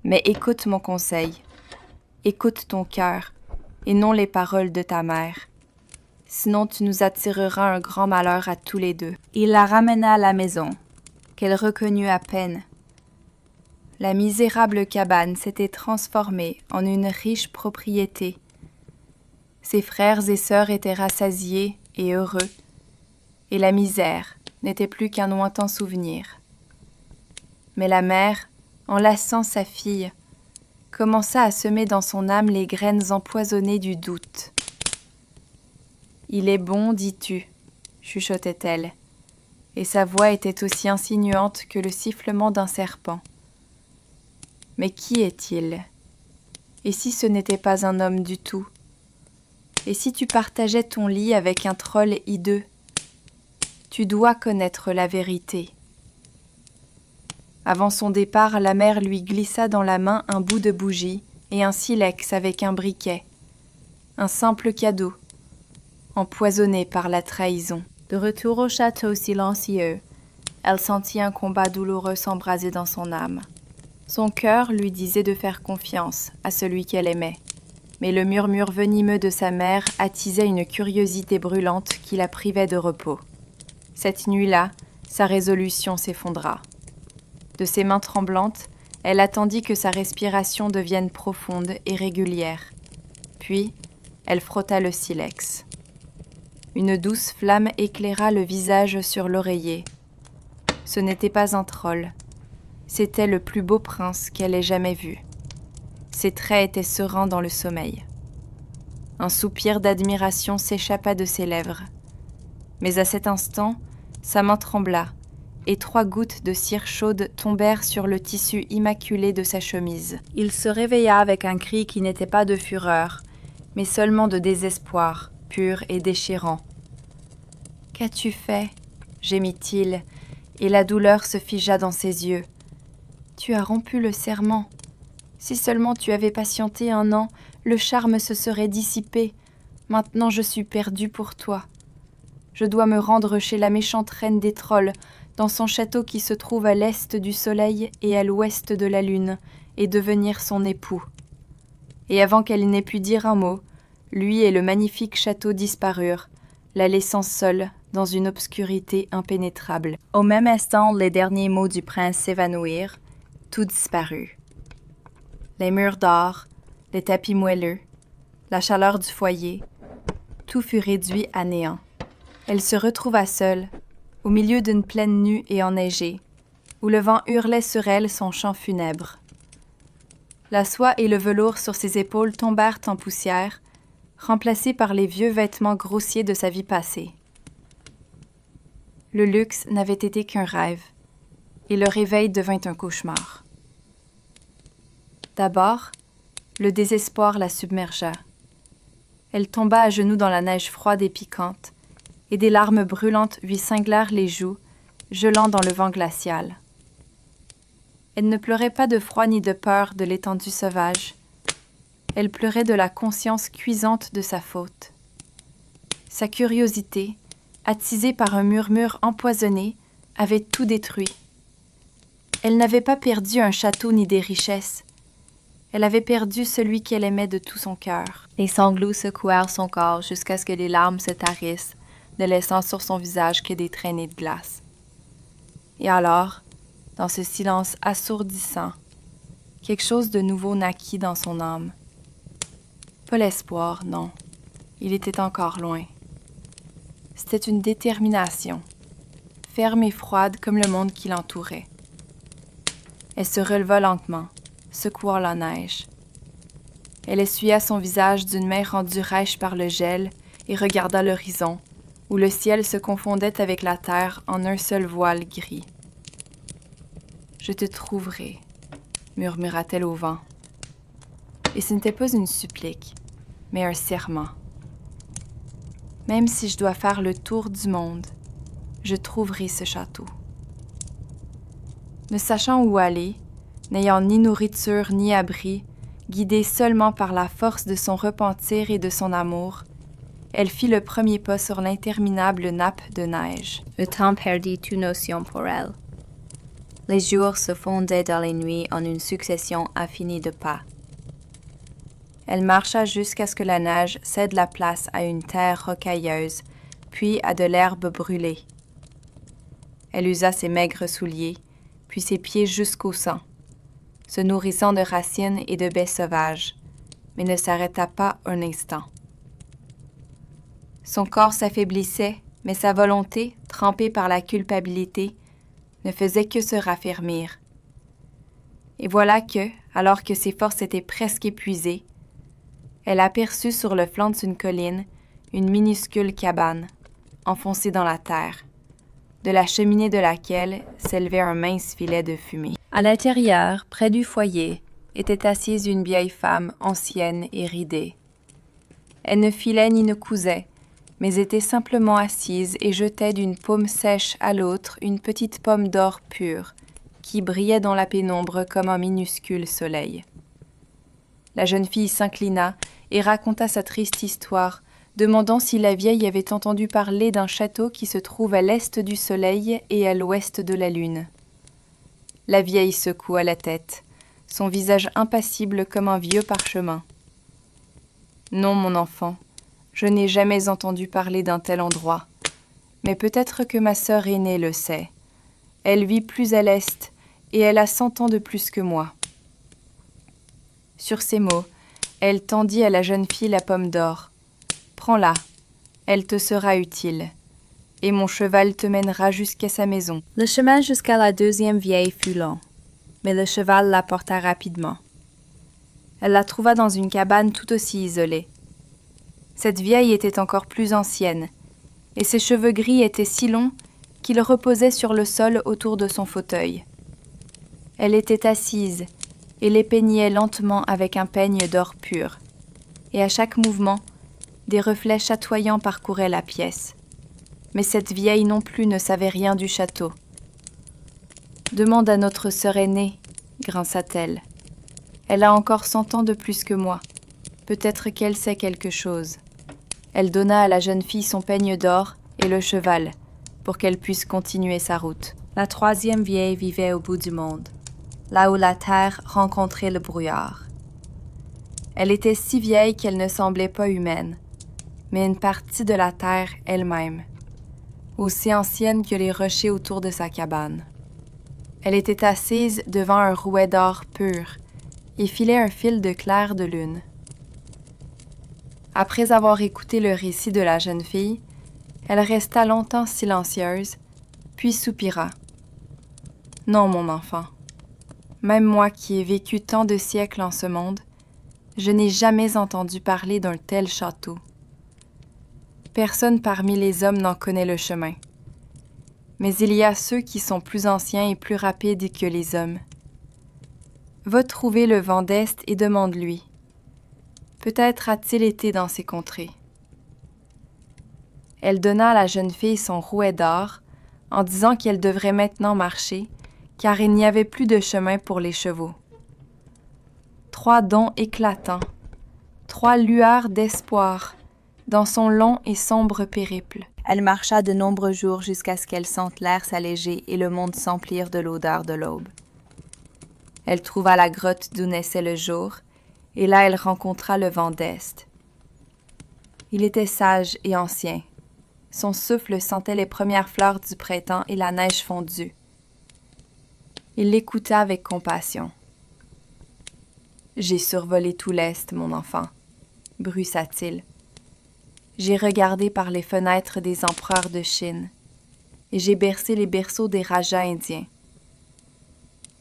mais écoute mon conseil, écoute ton cœur, et non les paroles de ta mère. Sinon tu nous attireras un grand malheur à tous les deux. » Il la ramena à la maison, qu'elle reconnut à peine. La misérable cabane s'était transformée en une riche propriété. Ses frères et sœurs étaient rassasiés et heureux, et la misère n'était plus qu'un lointain souvenir. Mais la mère, en lassant sa fille, commença à semer dans son âme les graines empoisonnées du doute. « Il est bon, dis-tu, » chuchotait-elle, et sa voix était aussi insinuante que le sifflement d'un serpent. Mais qui est-il? Et si ce n'était pas un homme du tout? Et si tu partageais ton lit avec un troll hideux? Tu dois connaître la vérité. Avant son départ, la mère lui glissa dans la main un bout de bougie et un silex avec un briquet. Un simple cadeau, empoisonné par la trahison. De retour au château silencieux, elle sentit un combat douloureux s'embraser dans son âme. Son cœur lui disait de faire confiance à celui qu'elle aimait, mais le murmure venimeux de sa mère attisait une curiosité brûlante qui la privait de repos. Cette nuit-là, sa résolution s'effondra. De ses mains tremblantes, elle attendit que sa respiration devienne profonde et régulière. Puis, elle frotta le silex. Une douce flamme éclaira le visage sur l'oreiller. Ce n'était pas un troll. C'était le plus beau prince qu'elle ait jamais vu. Ses traits étaient sereins dans le sommeil. Un soupir d'admiration s'échappa de ses lèvres. Mais à cet instant, sa main trembla, et 3 gouttes de cire chaude tombèrent sur le tissu immaculé de sa chemise. Il se réveilla avec un cri qui n'était pas de fureur, mais seulement de désespoir, pur et déchirant. « Qu'as-tu fait ?» gémit-il, et la douleur se figea dans ses yeux. « Tu as rompu le serment. Si seulement tu avais patienté 1 an, le charme se serait dissipé. Maintenant je suis perdue pour toi. Je dois me rendre chez la méchante reine des trolls, dans son château qui se trouve à l'est du soleil et à l'ouest de la lune, et devenir son époux. » Et avant qu'elle n'ait pu dire un mot, lui et le magnifique château disparurent, la laissant seule dans une obscurité impénétrable. Au même instant, les derniers mots du prince s'évanouirent, tout disparut. Les murs d'or, les tapis moelleux, la chaleur du foyer, tout fut réduit à néant. Elle se retrouva seule, au milieu d'une plaine nue et enneigée, où le vent hurlait sur elle son chant funèbre. La soie et le velours sur ses épaules tombèrent en poussière, remplacés par les vieux vêtements grossiers de sa vie passée. Le luxe n'avait été qu'un rêve, et le réveil devint un cauchemar. D'abord, le désespoir la submergea. Elle tomba à genoux dans la neige froide et piquante, et des larmes brûlantes lui cinglèrent les joues, gelant dans le vent glacial. Elle ne pleurait pas de froid ni de peur de l'étendue sauvage. Elle pleurait de la conscience cuisante de sa faute. Sa curiosité, attisée par un murmure empoisonné, avait tout détruit. Elle n'avait pas perdu un château ni des richesses. Elle avait perdu celui qu'elle aimait de tout son cœur. Les sanglots secouèrent son corps jusqu'à ce que les larmes se tarissent, ne laissant sur son visage que des traînées de glace. Et alors, dans ce silence assourdissant, quelque chose de nouveau naquit dans son âme. Pas l'espoir, non. Il était encore loin. C'était une détermination, ferme et froide comme le monde qui l'entourait. Elle se releva lentement, secouant la neige. Elle essuya son visage d'une main rendue rêche par le gel et regarda l'horizon, où le ciel se confondait avec la terre en un seul voile gris. « Je te trouverai », murmura-t-elle au vent. Et ce n'était pas une supplique, mais un serment. Même si je dois faire le tour du monde, je trouverai ce château. Ne sachant où aller, n'ayant ni nourriture ni abri, guidée seulement par la force de son repentir et de son amour, elle fit le premier pas sur l'interminable nappe de neige. Le temps perdit toute notion pour elle. Les jours se fondaient dans les nuits en une succession infinie de pas. Elle marcha jusqu'à ce que la neige cède la place à une terre rocailleuse, puis à de l'herbe brûlée. Elle usa ses maigres souliers, puis ses pieds jusqu'au sang, se nourrissant de racines et de baies sauvages, mais ne s'arrêta pas un instant. Son corps s'affaiblissait, mais sa volonté, trempée par la culpabilité, ne faisait que se raffermir. Et voilà que, alors que ses forces étaient presque épuisées, elle aperçut sur le flanc d'une colline une minuscule cabane, enfoncée dans la terre, de la cheminée de laquelle s'élevait un mince filet de fumée. À l'intérieur, près du foyer, était assise une vieille femme ancienne et ridée. Elle ne filait ni ne cousait, mais était simplement assise et jetait d'une paume sèche à l'autre une petite pomme d'or pure, qui brillait dans la pénombre comme un minuscule soleil. La jeune fille s'inclina et raconta sa triste histoire, demandant si la vieille avait entendu parler d'un château qui se trouve à l'est du soleil et à l'ouest de la lune. La vieille secoua la tête, son visage impassible comme un vieux parchemin. « Non, mon enfant, je n'ai jamais entendu parler d'un tel endroit, mais peut-être que ma sœur aînée le sait. Elle vit plus à l'est, et elle a 100 ans de plus que moi. » Sur ces mots, elle tendit à la jeune fille la pomme d'or. « Prends-la, elle te sera utile, et mon cheval te mènera jusqu'à sa maison. » Le chemin jusqu'à la deuxième vieille fut long, mais le cheval la porta rapidement. Elle la trouva dans une cabane tout aussi isolée. Cette vieille était encore plus ancienne, et ses cheveux gris étaient si longs qu'ils reposaient sur le sol autour de son fauteuil. Elle était assise, et les peignait lentement avec un peigne d'or pur, et à chaque mouvement, des reflets chatoyants parcouraient la pièce. Mais cette vieille non plus ne savait rien du château. « Demande à notre sœur aînée, » grinça-t-elle. « Elle a encore 100 ans de plus que moi. Peut-être qu'elle sait quelque chose. » Elle donna à la jeune fille son peigne d'or et le cheval, pour qu'elle puisse continuer sa route. La troisième vieille vivait au bout du monde, là où la terre rencontrait le brouillard. Elle était si vieille qu'elle ne semblait pas humaine, mais une partie de la terre elle-même, aussi ancienne que les rochers autour de sa cabane. Elle était assise devant un rouet d'or pur et filait un fil de clair de lune. Après avoir écouté le récit de la jeune fille, elle resta longtemps silencieuse, puis soupira. « Non, mon enfant. Même moi qui ai vécu tant de siècles en ce monde, je n'ai jamais entendu parler d'un tel château. Personne parmi les hommes n'en connaît le chemin. Mais il y a ceux qui sont plus anciens et plus rapides que les hommes. Va trouver le vent d'Est et demande-lui. Peut-être a-t-il été dans ces contrées. » Elle donna à la jeune fille son rouet d'or, en disant qu'elle devrait maintenant marcher, car il n'y avait plus de chemin pour les chevaux. 3 dons éclatants, 3 lueurs d'espoir dans son long et sombre périple. Elle marcha de nombreux jours jusqu'à ce qu'elle sente l'air s'alléger et le monde s'emplir de l'odeur de l'aube. Elle trouva la grotte d'où naissait le jour, et là elle rencontra le vent d'Est. Il était sage et ancien. Son souffle sentait les premières fleurs du printemps et la neige fondue. Il l'écouta avec compassion. « J'ai survolé tout l'Est, mon enfant, » bruissa-t-il. « J'ai regardé par les fenêtres des empereurs de Chine, et j'ai bercé les berceaux des rajas indiens.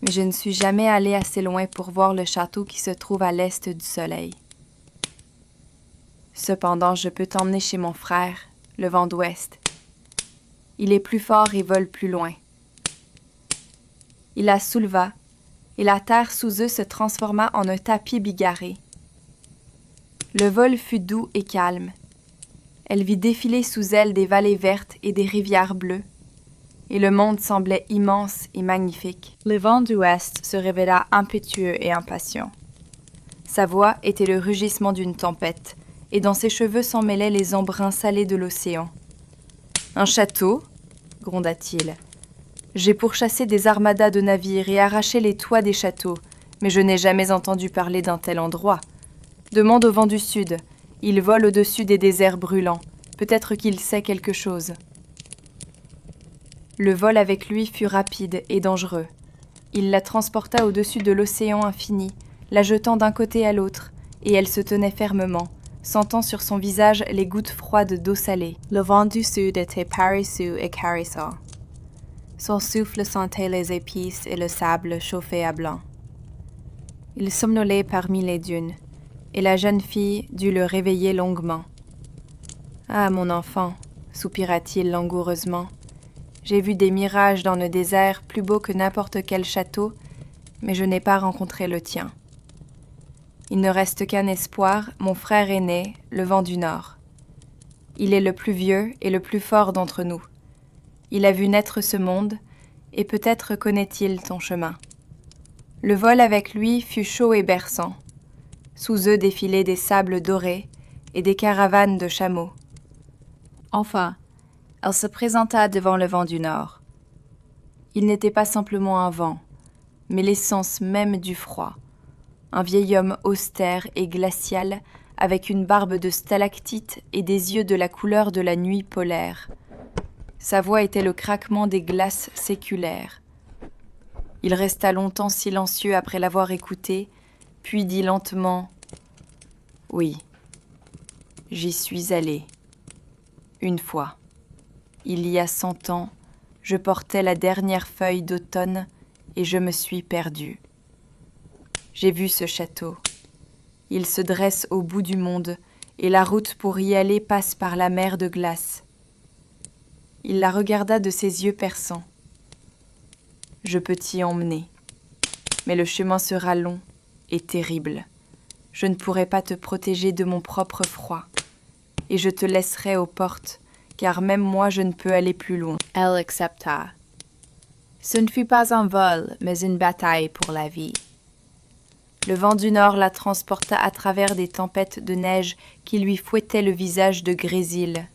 Mais je ne suis jamais allé assez loin pour voir le château qui se trouve à l'est du soleil. Cependant, je peux t'emmener chez mon frère, le vent d'ouest. Il est plus fort et vole plus loin. » Il la souleva, et la terre sous eux se transforma en un tapis bigarré. Le vol fut doux et calme. Elle vit défiler sous elle des vallées vertes et des rivières bleues, et le monde semblait immense et magnifique. Le vent d'ouest se révéla impétueux et impatient. Sa voix était le rugissement d'une tempête, et dans ses cheveux s'en mêlaient les embruns salés de l'océan. « Un château ?» gronda-t-il. « J'ai pourchassé des armadas de navires et arraché les toits des châteaux, mais je n'ai jamais entendu parler d'un tel endroit. Demande au vent du sud. Il vole au-dessus des déserts brûlants. Peut-être qu'il sait quelque chose. » Le vol avec lui fut rapide et dangereux. Il la transporta au-dessus de l'océan infini, la jetant d'un côté à l'autre, et elle se tenait fermement, sentant sur son visage les gouttes froides d'eau salée. Le vent du sud était paresseux et caressant. Son souffle sentait les épices et le sable chauffé à blanc. Il somnolait parmi les dunes, et la jeune fille dut le réveiller longuement. « Ah, mon enfant, » soupira-t-il langoureusement, « j'ai vu des mirages dans le désert plus beaux que n'importe quel château, mais je n'ai pas rencontré le tien. Il ne reste qu'un espoir, mon frère aîné, le vent du Nord. Il est le plus vieux et le plus fort d'entre nous. Il a vu naître ce monde, et peut-être connaît-il ton chemin. » Le vol avec lui fut chaud et berçant. Sous eux défilaient des sables dorés et des caravanes de chameaux. Enfin, elle se présenta devant le vent du Nord. Il n'était pas simplement un vent, mais l'essence même du froid. Un vieil homme austère et glacial, avec une barbe de stalactite et des yeux de la couleur de la nuit polaire. Sa voix était le craquement des glaces séculaires. Il resta longtemps silencieux après l'avoir écouté, puis dit lentement « Oui, j'y suis allé. Une fois. Il y a 100 ans, je portais la dernière feuille d'automne et je me suis perdu. J'ai vu ce château. Il se dresse au bout du monde et la route pour y aller passe par la mer de glace. » Il la regarda de ses yeux perçants. « Je peux t'y emmener, mais le chemin sera long et terrible. Je ne pourrai pas te protéger de mon propre froid, et je te laisserai aux portes, car même moi je ne peux aller plus loin. » Elle accepta. Ce ne fut pas un vol, mais une bataille pour la vie. Le vent du Nord la transporta à travers des tempêtes de neige qui lui fouettaient le visage de grésil.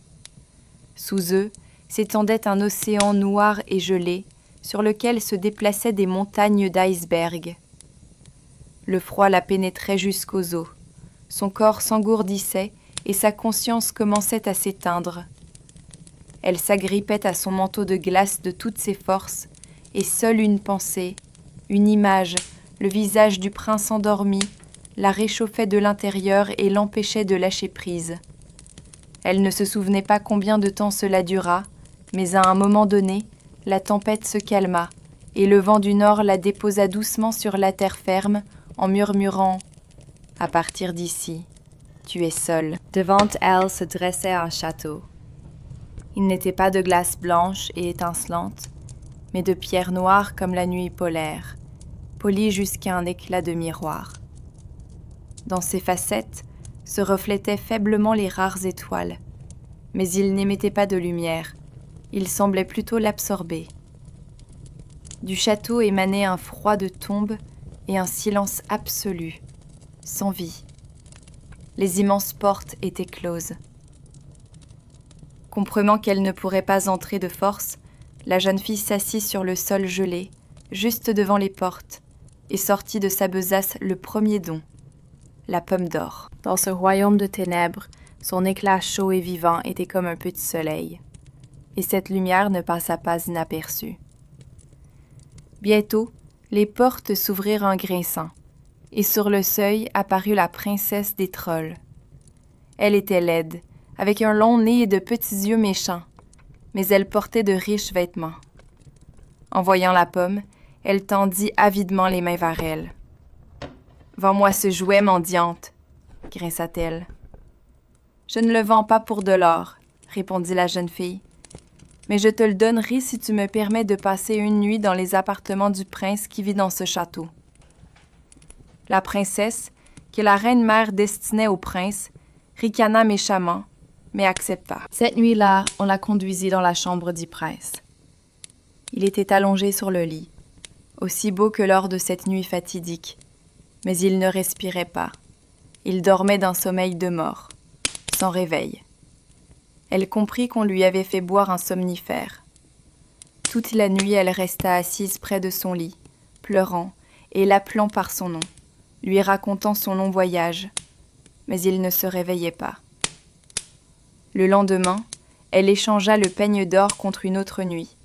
Sous eux s'étendait un océan noir et gelé, sur lequel se déplaçaient des montagnes d'icebergs. Le froid la pénétrait jusqu'aux os. Son corps s'engourdissait et sa conscience commençait à s'éteindre. Elle s'agrippait à son manteau de glace de toutes ses forces, et seule une pensée, une image, le visage du prince endormi, la réchauffait de l'intérieur et l'empêchait de lâcher prise. Elle ne se souvenait pas combien de temps cela dura, mais à un moment donné, la tempête se calma, et le vent du nord la déposa doucement sur la terre ferme, en murmurant « À partir d'ici, tu es seule. » Devant elle se dressait un château. Il n'était pas de glace blanche et étincelante, mais de pierre noire comme la nuit polaire, polie jusqu'à un éclat de miroir. Dans ses facettes se reflétaient faiblement les rares étoiles, mais il n'émettait pas de lumière, il semblait plutôt l'absorber. Du château émanait un froid de tombe et un silence absolu, sans vie. Les immenses portes étaient closes. « Comprenant qu'elle ne pourrait pas entrer de force, la jeune fille s'assit sur le sol gelé, juste devant les portes, et sortit de sa besace le premier don, la pomme d'or. Dans ce royaume de ténèbres, son éclat chaud et vivant était comme un petit soleil, et cette lumière ne passa pas inaperçue. Bientôt, les portes s'ouvrirent en grinçant, et sur le seuil apparut la princesse des trolls. Elle était laide, avec un long nez et de petits yeux méchants, mais elle portait de riches vêtements. En voyant la pomme, elle tendit avidement les mains vers elle. « Vends-moi ce jouet, mendiante !» grinça-t-elle. « Je ne le vends pas pour de l'or, » répondit la jeune fille, « mais je te le donnerai si tu me permets de passer une nuit dans les appartements du prince qui vit dans ce château. » La princesse, que la reine-mère destinait au prince, ricana méchamment, mais accepta. Cette nuit-là, on la conduisit dans la chambre du prince. Il était allongé sur le lit, aussi beau que lors de cette nuit fatidique, mais il ne respirait pas. Il dormait d'un sommeil de mort, sans réveil. Elle comprit qu'on lui avait fait boire un somnifère. Toute la nuit, elle resta assise près de son lit, pleurant et l'appelant par son nom, lui racontant son long voyage, mais il ne se réveillait pas. Le lendemain, elle échangea le peigne d'or contre une autre nuit,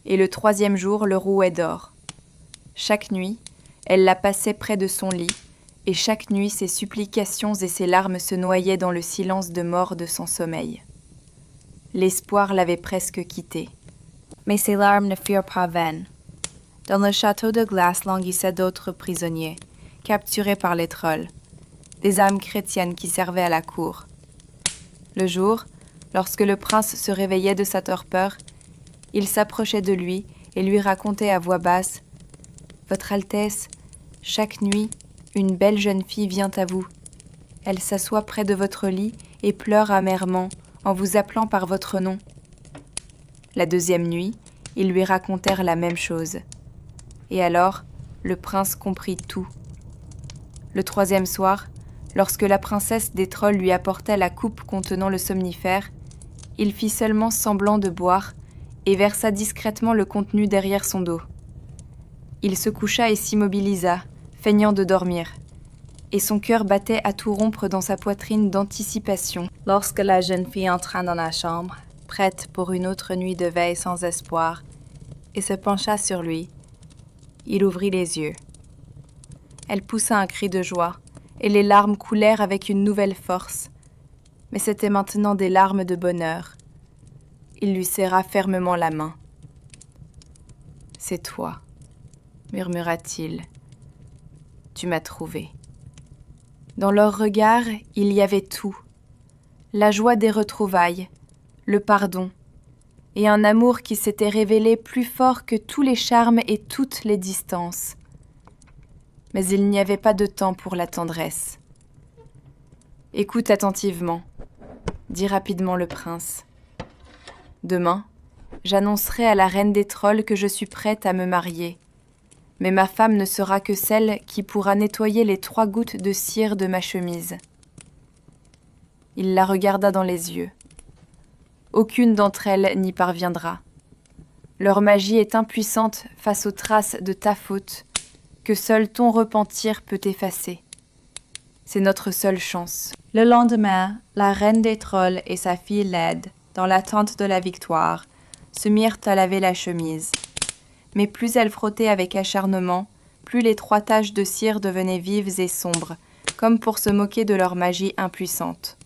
et le troisième jour le rouet d'or. Chaque nuit, elle la passait près de son lit, et chaque nuit ses supplications et ses larmes se noyaient dans le silence de mort de son sommeil. L'espoir l'avait presque quittée. Mais ses larmes ne furent pas vaines. Dans le château de glace languissaient d'autres prisonniers, capturés par les trolls, des âmes chrétiennes qui servaient à la cour. Le jour, lorsque le prince se réveillait de sa torpeur, il s'approchait de lui et lui racontait à voix basse « Votre Altesse, chaque nuit, une belle jeune fille vient à vous. Elle s'assoit près de votre lit et pleure amèrement en vous appelant par votre nom. » La deuxième nuit, ils lui racontèrent la même chose. Et alors, le prince comprit tout. Le troisième soir, lorsque la princesse des trolls lui apporta la coupe contenant le somnifère, il fit seulement semblant de boire et versa discrètement le contenu derrière son dos. Il se coucha et s'immobilisa, feignant de dormir, et son cœur battait à tout rompre dans sa poitrine d'anticipation lorsque la jeune fille entra dans la chambre, prête pour une autre nuit de veille sans espoir, et se pencha sur lui. Il ouvrit les yeux. Elle poussa un cri de joie, et les larmes coulèrent avec une nouvelle force. Mais c'étaient maintenant des larmes de bonheur. Il lui serra fermement la main. « C'est toi, » murmura-t-il. « Tu m'as trouvé. » Dans leur regard, il y avait tout. La joie des retrouvailles, le pardon, et un amour qui s'était révélé plus fort que tous les charmes et toutes les distances. Mais il n'y avait pas de temps pour la tendresse. « Écoute attentivement, » dit rapidement le prince. « Demain, j'annoncerai à la reine des trolls que je suis prête à me marier. Mais ma femme ne sera que celle qui pourra nettoyer les 3 gouttes de cire de ma chemise. » Il la regarda dans les yeux. Aucune d'entre elles n'y parviendra. Leur magie est impuissante face aux traces de ta faute, que seul ton repentir peut effacer. C'est notre seule chance. Le lendemain, la reine des trolls et sa fille laide, dans l'attente de la victoire, se mirent à laver la chemise. Mais plus elles frottaient avec acharnement, plus les 3 taches de cire devenaient vives et sombres, comme pour se moquer de leur magie impuissante.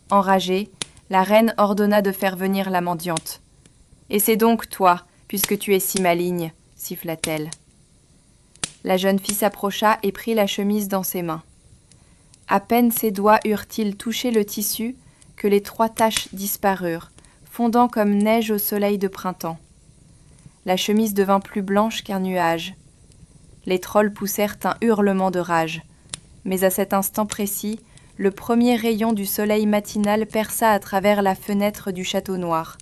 Enragée, la reine ordonna de faire venir la mendiante. « Et c'est donc toi, puisque tu es si maligne, » siffla-t-elle. La jeune fille s'approcha et prit la chemise dans ses mains. À peine ses doigts eurent-ils touché le tissu que les 3 taches disparurent, fondant comme neige au soleil de printemps. La chemise devint plus blanche qu'un nuage. Les trolls poussèrent un hurlement de rage. Mais à cet instant précis, le premier rayon du soleil matinal perça à travers la fenêtre du château noir.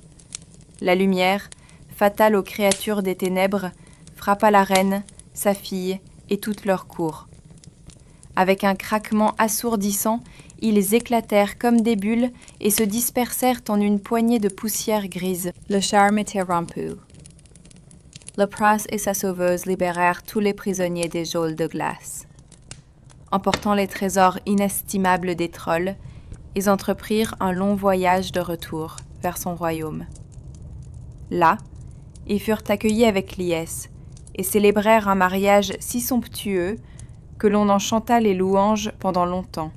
La lumière, fatale aux créatures des ténèbres, frappa la reine, sa fille et toute leur cour. Avec un craquement assourdissant, Ils éclatèrent comme des bulles et se dispersèrent en une poignée de poussière grise. Le charme était rompu. Le prince et sa sauveuse libérèrent tous les prisonniers des geôles de glace. Emportant les trésors inestimables des trolls, ils entreprirent un long voyage de retour vers son royaume. Là, ils furent accueillis avec liesse et célébrèrent un mariage si somptueux que l'on en chanta les louanges pendant longtemps.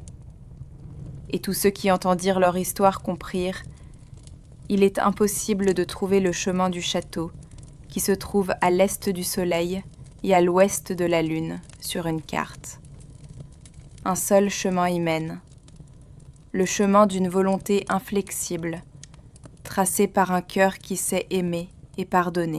Et tous ceux qui entendirent leur histoire comprirent, il est impossible de trouver le chemin du château qui se trouve à l'est du soleil et à l'ouest de la lune sur une carte. Un seul chemin y mène, le chemin d'une volonté inflexible, tracé par un cœur qui sait aimer et pardonner.